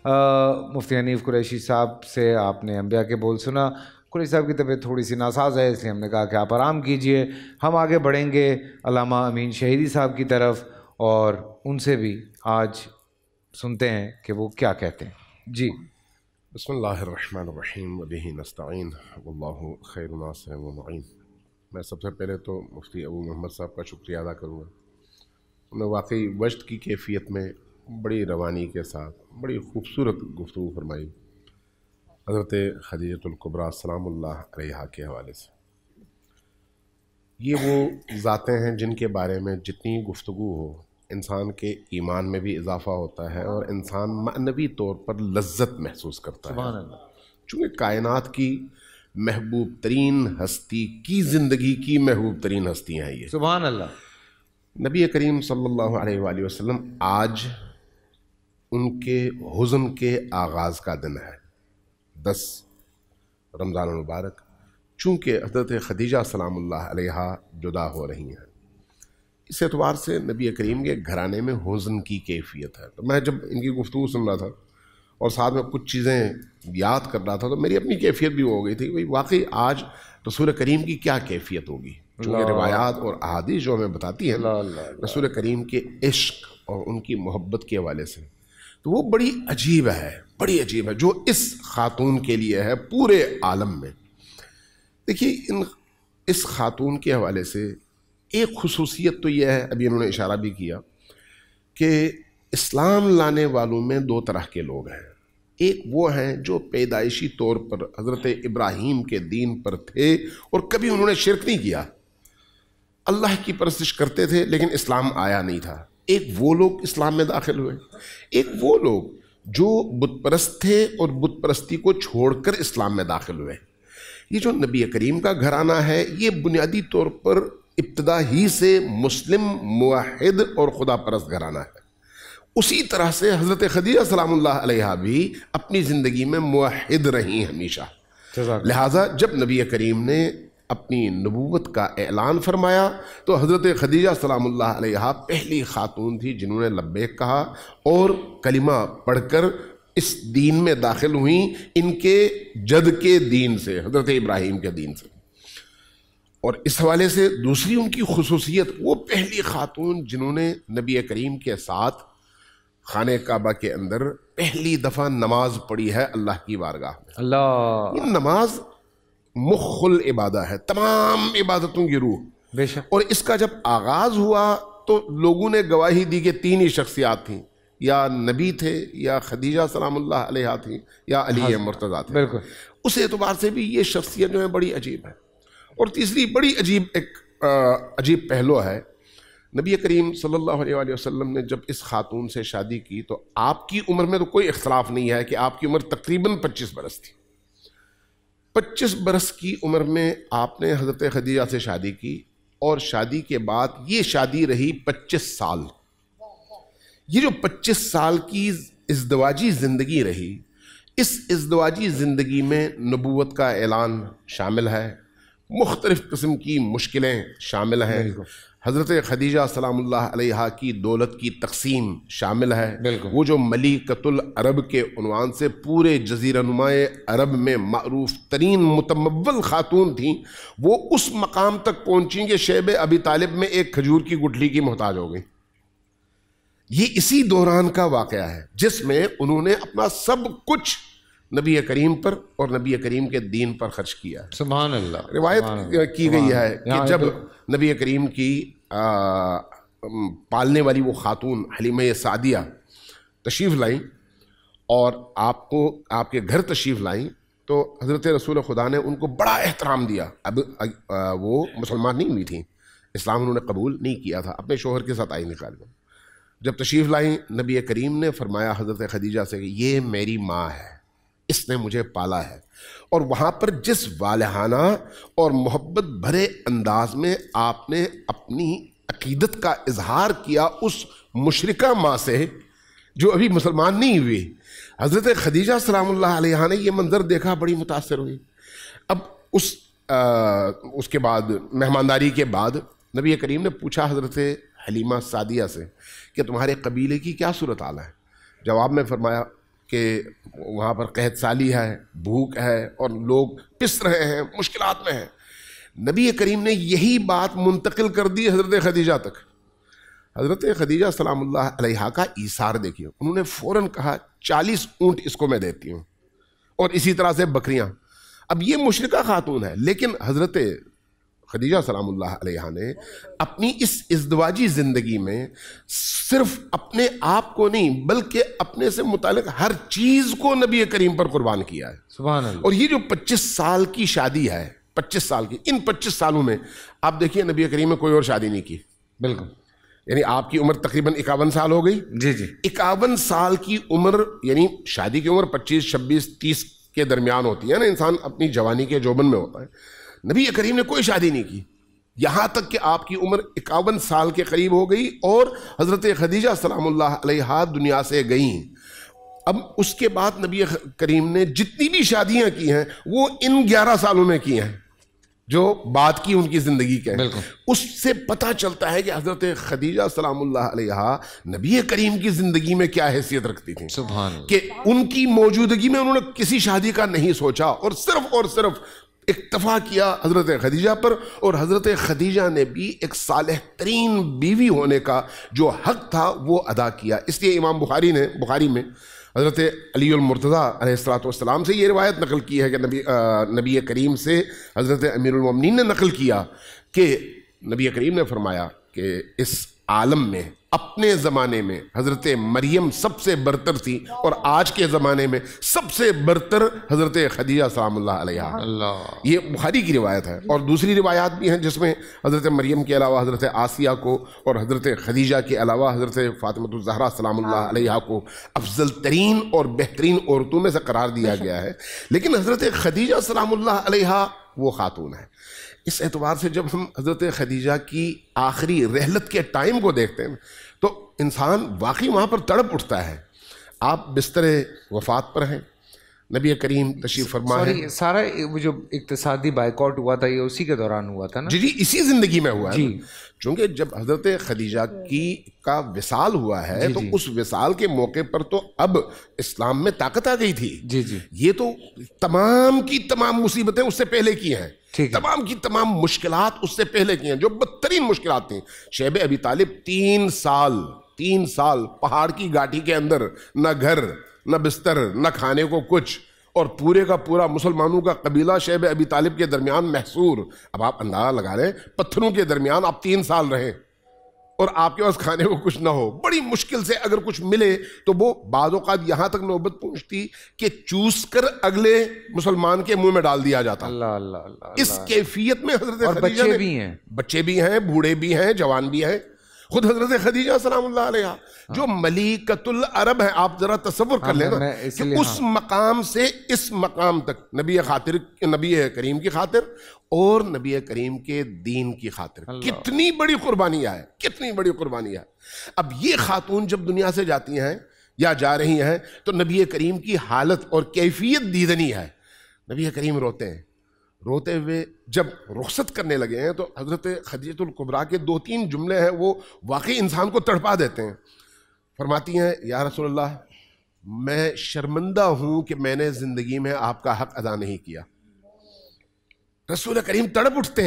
مفتی حنیف قریشی صاحب سے آپ نے انبیاء کے بول سنا. قریشی صاحب کی طبیعت تھوڑی سی ناساز ہے، اس لیے ہم نے کہا کہ آپ آرام کیجئے. ہم آگے بڑھیں گے علامہ امین شہیدی صاحب کی طرف اور ان سے بھی آج سنتے ہیں کہ وہ کیا کہتے ہیں. جی بسم اللہ الرحمن الرحیم وبہ نستعین واللہ خیر ناصر و معین. میں سب سے پہلے تو مفتی ابو محمد صاحب کا شکریہ ادا کروں گا. انہوں نے واقعی وجد کی کیفیت میں بڑی روانی کے ساتھ بڑی خوبصورت گفتگو فرمائی حضرت خدیجۃ الکبریٰ سلام اللہ علیہا کے حوالے سے. یہ وہ ذاتیں ہیں جن کے بارے میں جتنی گفتگو ہو انسان کے ایمان میں بھی اضافہ ہوتا ہے اور انسان معنوی طور پر لذت محسوس کرتا ہے. سبحان اللہ. چونکہ کائنات کی محبوب ترین ہستی کی زندگی کی محبوب ترین ہستی ہیں یہ. سبحان اللہ. نبی کریم صلی اللہ علیہ وآلہ وسلم آج ان کے حزن کے آغاز کا دن ہے 10 رمضان المبارک. چونکہ حضرت خدیجہ سلام اللہ علیہا جدا ہو رہی ہیں، اس اعتبار سے نبی کریم کے گھرانے میں حزن کی کیفیت ہے. تو میں جب ان کی گفتگو سن رہا تھا اور ساتھ میں کچھ چیزیں یاد کر رہا تھا تو میری اپنی کیفیت بھی ہو گئی تھی کہ واقعی آج رسول کریم کی کیا کیفیت ہوگی. چونکہ روایات اور احادیث جو ہمیں بتاتی ہیں رسول کریم کے عشق اور ان کی محبت کے حوالے سے، تو وہ بڑی عجیب ہے، بڑی عجیب ہے جو اس خاتون کے لیے ہے پورے عالم میں. دیکھیے اس خاتون کے حوالے سے ایک خصوصیت تو یہ ہے، ابھی انہوں نے اشارہ بھی کیا کہ اسلام لانے والوں میں 2 طرح کے لوگ ہیں. ایک وہ ہیں جو پیدائشی طور پر حضرت ابراہیم کے دین پر تھے اور کبھی انہوں نے شرک نہیں کیا، اللہ کی پرستش کرتے تھے لیکن اسلام آیا نہیں تھا. ایک وہ لوگ اسلام میں داخل ہوئے. ایک وہ لوگ جو بت پرست تھے اور بت پرستی کو چھوڑ کر اسلام میں داخل ہوئے. یہ جو نبی کریم کا گھرانہ ہے یہ بنیادی طور پر ابتدا ہی سے مسلم موحد اور خدا پرست گھرانہ ہے. اسی طرح سے حضرت خدیجہ سلام اللہ علیہا بھی اپنی زندگی میں موحد رہی ہمیشہ. لہٰذا جب نبی کریم نے اپنی نبوت کا اعلان فرمایا تو حضرت خدیجہ سلام اللہ علیہا پہلی خاتون تھی جنہوں نے لبیک کہا اور کلمہ پڑھ کر اس دین میں داخل ہوئیں، ان کے جد کے دین سے، حضرت ابراہیم کے دین سے. اور اس حوالے سے دوسری ان کی خصوصیت، وہ پہلی خاتون جنہوں نے نبی کریم کے ساتھ خانہ کعبہ کے اندر پہلی دفعہ نماز پڑھی ہے اللہ کی بارگاہ میں. اللہ. یہ نماز مخ العبادہ ہے، تمام عبادتوں کی روح. بے شک. اور اس کا جب آغاز ہوا تو لوگوں نے گواہی دی کہ 3 ہی شخصیات تھیں، یا نبی تھے یا خدیجہ سلام اللہ علیہا تھیں یا علی مرتضیٰ تھے. بالکل. اس اعتبار سے بھی یہ شخصیت جو ہے بڑی عجیب ہے. اور تیسری بڑی عجیب پہلو ہے، نبی کریم صلی اللہ علیہ وآلہ وسلم نے جب اس خاتون سے شادی کی تو آپ کی عمر میں تو کوئی اختلاف نہیں ہے کہ آپ کی عمر تقریباً 25 برس تھی. 25 برس کی عمر میں آپ نے حضرت خدیجہ سے شادی کی اور شادی کے بعد یہ شادی رہی 25 سال. یہ جو 25 سال کی ازدواجی زندگی رہی، اس ازدواجی زندگی میں نبوت کا اعلان شامل ہے، مختلف قسم کی مشکلیں شامل ہیں، حضرت خدیجہ سلام اللہ علیہا کی دولت کی تقسیم شامل ہے. وہ جو ملیکۃ العرب کے عنوان سے پورے جزیرہ نمائے عرب میں معروف ترین متمول خاتون تھیں، وہ اس مقام تک پہنچیں کہ شیب ابی طالب میں ایک کھجور کی گٹھلی کی محتاج ہو گئی. یہ اسی دوران کا واقعہ ہے جس میں انہوں نے اپنا سب کچھ نبی کریم پر اور نبی کریم کے دین پر خرچ کیا ہے. سبحان اللہ. روایت کی گئی ہے کہ جب نبی کریم کی پالنے والی وہ خاتون حلیمہ سعدیہ تشریف لائیں اور آپ کے گھر تشریف لائیں تو حضرت رسول خدا نے ان کو بڑا احترام دیا. اب وہ مسلمان نہیں ہوئی تھیں، اسلام انہوں نے قبول نہیں کیا تھا، اپنے شوہر کے ساتھ آئی نکال کر. جب تشریف لائیں نبی کریم نے فرمایا حضرت خدیجہ سے کہ یہ میری ماں ہے، اس نے مجھے پالا ہے. اور وہاں پر جس والہانہ اور محبت بھرے انداز میں آپ نے اپنی عقیدت کا اظہار کیا اس مشرکہ ماں سے جو ابھی مسلمان نہیں ہوئی، حضرت خدیجہ سلام اللہ علیہا نے یہ منظر دیکھا، بڑی متاثر ہوئی. اب اس کے بعد مہمانداری کے بعد نبی کریم نے پوچھا حضرت حلیمہ سعدیہ سے کہ تمہارے قبیلے کی کیا صورتحال ہے. جواب میں فرمایا کہ وہاں پر قحط سالی ہے، بھوک ہے اور لوگ پس رہے ہیں، مشکلات میں ہیں. نبی کریم نے یہی بات منتقل کر دی حضرت خدیجہ تک. حضرت خدیجہ سلام اللہ علیہا کا ایثار دیکھیے، انہوں نے فوراً کہا 40 اونٹ اس کو میں دیتی ہوں، اور اسی طرح سے بکریاں. اب یہ مشرکہ خاتون ہے، لیکن حضرت خدیجہ سلام اللہ علیہا نے اپنی اس ازدواجی زندگی میں صرف اپنے آپ کو نہیں بلکہ اپنے سے متعلق ہر چیز کو نبی کریم پر قربان کیا ہے. سبحان اللہ. اور یہ جو 25 سال کی شادی ہے، 25 سال کی، ان 25 سالوں میں آپ دیکھیے نبی کریم نے کوئی اور شادی نہیں کی. بالکل. یعنی آپ کی عمر تقریباً 51 سال ہو گئی. جی جی. 51 سال کی عمر، یعنی شادی کی عمر 25 26 30 کے درمیان ہوتی ہے نا، انسان اپنی جوانی کے جوبن میں ہوتا ہے. نبی کریم نے کوئی شادی نہیں کی، یہاں تک کہ آپ کی عمر 51 سال کے قریب ہو گئی اور حضرت خدیجہ سلام اللہ علیہا دنیا سے گئیں. اب اس کے بعد نبی کریم نے جتنی بھی شادیاں کی ہیں وہ ان 11 سالوں میں کی ہیں جو بات کی ان کی زندگی کے. اس سے پتہ چلتا ہے کہ حضرت خدیجہ سلام اللہ علیہا نبی کریم کی زندگی میں کیا حیثیت رکھتی تھیں. سبحان اللہ. کہ ان کی موجودگی میں انہوں نے کسی شادی کا نہیں سوچا اور صرف اکتفا کیا حضرت خدیجہ پر، اور حضرت خدیجہ نے بھی ایک صالح ترین بیوی ہونے کا جو حق تھا وہ ادا کیا. اس لیے امام بخاری میں حضرت علی المرتضیٰ علیہ السلام سے یہ روایت نقل کی ہے کہ نبی کریم سے حضرت امیر المومنین نے نقل کیا کہ نبی کریم نے فرمایا کہ اس عالم میں اپنے زمانے میں حضرت مریم سب سے برتر تھی اور آج کے زمانے میں سب سے برتر حضرت خدیجہ سلام اللہ علیہا. یہ بخاری کی روایت ہے. اور دوسری روایات بھی ہیں جس میں حضرت مریم کے علاوہ حضرت آسیہ کو اور حضرت خدیجہ کے علاوہ حضرت فاطمہ الزہرا سلام اللہ علیہا کو افضل ترین اور بہترین عورتوں میں سے قرار دیا گیا ہے. لیکن حضرت خدیجہ سلام اللہ علیہا وہ خاتون ہے. اس اعتبار سے جب ہم حضرت خدیجہ کی آخری رحلت کے ٹائم کو دیکھتے ہیں تو انسان واقعی وہاں پر تڑپ اٹھتا ہے. آپ بستر وفات پر ہیں، نبی کریم تشریف فرما ہے. سارا وہ جو اقتصادی بائیکاٹ ہوا تھا یہ اسی کے دوران ہوا تھا نا؟ جی اسی زندگی میں ہوا ہے. جی. چونکہ جب حضرت خدیجہ کا وصال ہوا ہے تو اس وصال کے موقع پر تو اب اسلام میں طاقت آ گئی تھی. جی جی. یہ تو تمام کی تمام مصیبتیں اس سے پہلے کی ہیں، تمام کی تمام مشکلات اس سے پہلے کی ہیں، جو بدترین مشکلات تھیں. شیب ابی طالب 3 سال پہاڑ کی گھاٹی کے اندر، نہ گھر نہ بستر نہ کھانے کو کچھ، اور پورے کا پورا مسلمانوں کا قبیلہ شیب ابی طالب کے درمیان محصور. اب آپ اندازہ لگا رہے ہیں پتھروں کے درمیان آپ 3 سال رہے اور آپ کے پاس کھانے کو کچھ نہ ہو. بڑی مشکل سے اگر کچھ ملے تو وہ بعض اوقات یہاں تک نوبت پہنچتی کہ چوس کر اگلے مسلمان کے منہ میں ڈال دیا جاتا. اللہ اللہ اللہ. اس کیفیت میں حضرت اور بچے بھی ہیں، بوڑھے بھی ہیں، جوان بھی ہیں. خود حضرت خدیجہ سلام اللہ علیہا جو ملیکۃ العرب ہے، آپ ذرا تصور کر لینا کہ اس مقام سے اس مقام تک نبی کریم کی خاطر اور نبی کریم کے دین کی خاطر کتنی بڑی قربانی ہے، کتنی بڑی قربانی ہے. اب یہ خاتون جب دنیا سے جاتی ہیں یا جا رہی ہیں تو نبی کریم کی حالت اور کیفیت دیدنی ہے. نبی کریم روتے ہوئے جب رخصت کرنے لگے ہیں تو حضرت خدیجہ الکبریٰ کے 2-3 جملے ہیں وہ واقعی انسان کو تڑپا دیتے ہیں. فرماتی ہیں یا رسول اللہ میں شرمندہ ہوں کہ میں نے زندگی میں آپ کا حق ادا نہیں کیا. رسول کریم تڑپ اٹھتے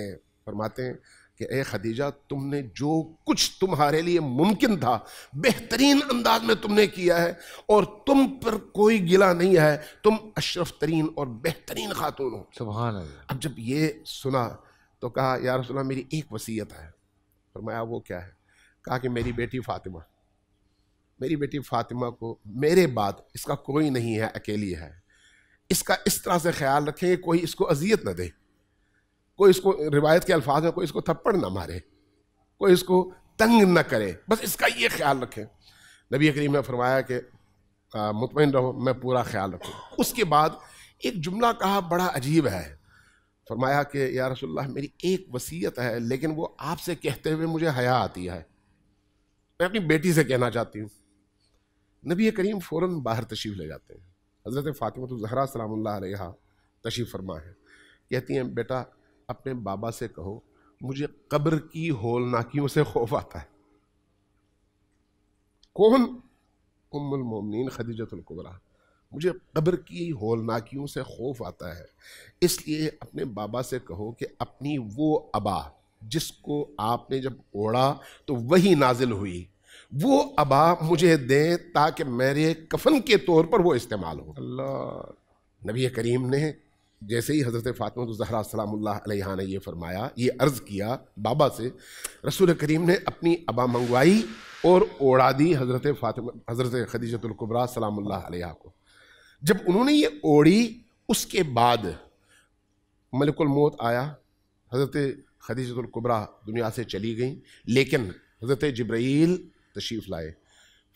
ہیں، فرماتے ہیں کہ اے خدیجہ تم نے جو کچھ تمہارے لیے ممکن تھا بہترین انداز میں تم نے کیا ہے اور تم پر کوئی گلہ نہیں ہے، تم اشرف ترین اور بہترین خاتون ہو. سبحان اللہ. اب جب یہ سنا تو کہا یا رسول اللہ میری ایک وصیت ہے. فرمایا وہ کیا ہے؟ کہا کہ میری بیٹی فاطمہ کو میرے بعد اس کا کوئی نہیں ہے، اکیلی ہے، اس کا اس طرح سے خیال رکھیں کہ کوئی اس کو اذیت نہ دے، کوئی اس کو، روایت کے الفاظ میں، کوئی اس کو تھپڑ نہ مارے، کوئی اس کو تنگ نہ کرے، بس اس کا یہ خیال رکھیں. نبی کریم نے فرمایا کہ مطمئن رہو میں پورا خیال رکھوں. اس کے بعد ایک جملہ کہا بڑا عجیب ہے. فرمایا کہ یا رسول اللہ میری ایک وصیت ہے لیکن وہ آپ سے کہتے ہوئے مجھے حیا آتی ہے، میں اپنی بیٹی سے کہنا چاہتی ہوں. نبی کریم فوراً باہر تشریف لے جاتے ہیں. حضرت فاطمہ الزہرا سلام اللہ علیہا تشریف فرما ہے. کہتی ہیں بیٹا اپنے بابا سے کہو مجھے قبر کی ہولناکیوں سے خوف آتا ہے. کون؟ ام المومنین خدیجۃ الکبریٰ، مجھے قبر کی ہولناکیوں سے خوف آتا ہے، اس لیے اپنے بابا سے کہو کہ اپنی وہ ابا جس کو آپ نے جب اوڑھا تو وہی نازل ہوئی، وہ ابا مجھے دیں تاکہ میرے کفن کے طور پر وہ استعمال ہو۔ اللہ، نبی کریم نے جیسے ہی حضرت فاطمہ الزہرا سلام اللہ علیہا نے یہ فرمایا، یہ عرض کیا بابا سے، رسول کریم نے اپنی ابا منگوائی اور اوڑھا دی حضرت خدیجۃ الکبریٰ سلام اللہ علیہا کو۔ جب انہوں نے یہ اوڑھی، اس کے بعد ملک الموت آیا، حضرت خدیجۃ الکبریٰ دنیا سے چلی گئیں، لیکن حضرت جبرائیل تشریف لائے،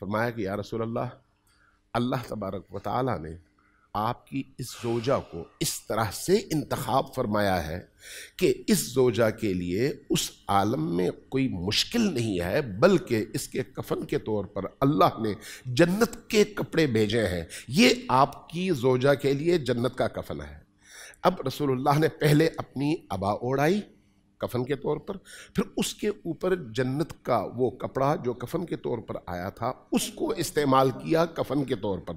فرمایا کہ یا رسول اللہ، اللہ تبارک و تعالیٰ نے آپ کی اس زوجہ کو اس طرح سے انتخاب فرمایا ہے کہ اس زوجہ کے لیے اس عالم میں کوئی مشکل نہیں ہے، بلکہ اس کے کفن کے طور پر اللہ نے جنت کے کپڑے بھیجے ہیں، یہ آپ کی زوجہ کے لیے جنت کا کفن ہے۔ اب رسول اللہ نے پہلے اپنی ابا اوڑھائی کفن کے طور پر، پھر اس کے اوپر جنت کا وہ کپڑا جو کفن کے طور پر آیا تھا اس کو استعمال کیا کفن کے طور پر،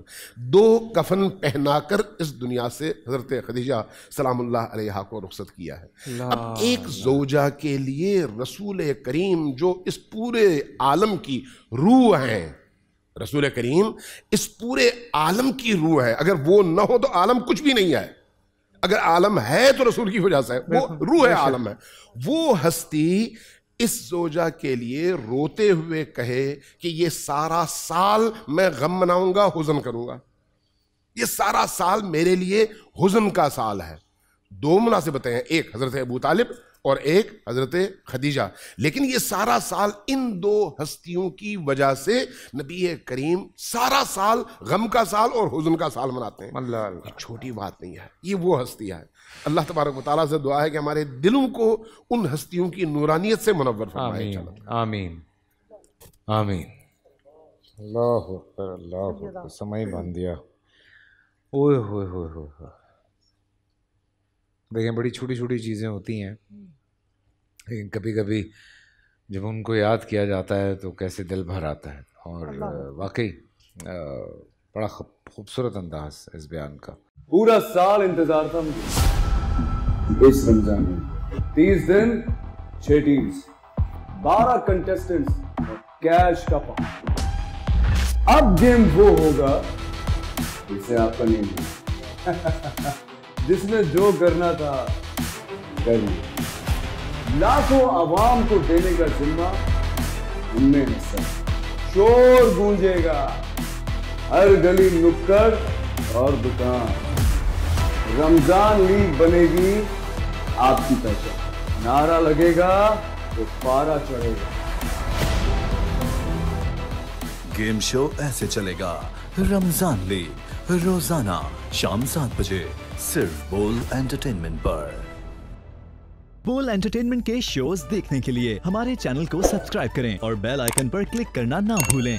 دو کفن پہنا کر اس دنیا سے حضرت خدیجہ سلام اللہ علیہا کو رخصت کیا ہے۔ اب ایک زوجہ کے لیے رسول کریم جو اس پورے عالم کی روح ہیں، رسول کریم اس پورے عالم کی روح ہے، اگر وہ نہ ہو تو عالم کچھ بھی نہیں ہے، اگر عالم ہے تو رسول کی وجہ سے ہے، وہ روح عالم ہے۔ وہ ہستی اس زوجہ کے لیے روتے ہوئے کہے کہ یہ سارا سال میں غم مناؤں گا، حزن کروں گا، یہ سارا سال میرے لیے حزن کا سال ہے۔ دو مناسبتیں ہیں، ایک حضرت ابو طالب اور ایک حضرت خدیجہ، لیکن یہ سارا سال ان دو ہستیوں کی وجہ سے نبی کریم سارا سال غم کا سال اور حزن کا سال مناتے ہیں۔ اللہ، یہ چھوٹی بات نہیں ہے، یہ وہ ہستی ہے۔ اللہ تبارک و تعالیٰ سے دعا ہے کہ ہمارے دلوں کو ان ہستیوں کی نورانیت سے منور فرمائے۔ آمین آمین آمین۔ اللہ اکبر، اللہ اکبر، سمجھ باندھ دیا۔ اوہ ہوئے ہوئے ہوئے، دیکھیں بڑی چھوٹی چھوٹی چیزیں ہوتی ہیں، لیکن کبھی کبھی جب ان کو یاد کیا جاتا ہے تو کیسے دل بھر آتا ہے، اور واقعی بڑا خوبصورت انداز اس بیان کا۔ پورا سال انتظار تھا مجھے اس رمضان میں، 30 دن 6 ٹیمز، 12 کنٹیسٹنٹس اور کیش کا پاؤں۔ اب گیم وہ ہوگا جسے آپ کا نہیں ہے، جس میں جو کرنا تھا کر لیا۔ لاکھوں عوام کو دینے کا ذمہ ان میں حصہ، شور گونجے گا ہر گلی نکڑ اور دکان، رمضان لیگ بنے گی آپ کی پہچان، نعرہ لگے گا تو پارا چڑھے گا۔ گیم شو ایسے چلے گا، رمضان لیگ، روزانہ شام 7 بجے صرف بول انٹرٹینمنٹ پر۔ بول انٹرٹینمنٹ کے شوز دیکھنے کے لیے ہمارے چینل کو سبسکرائب کریں اور بیل آئیکن پر کلک کرنا نہ بھولیں۔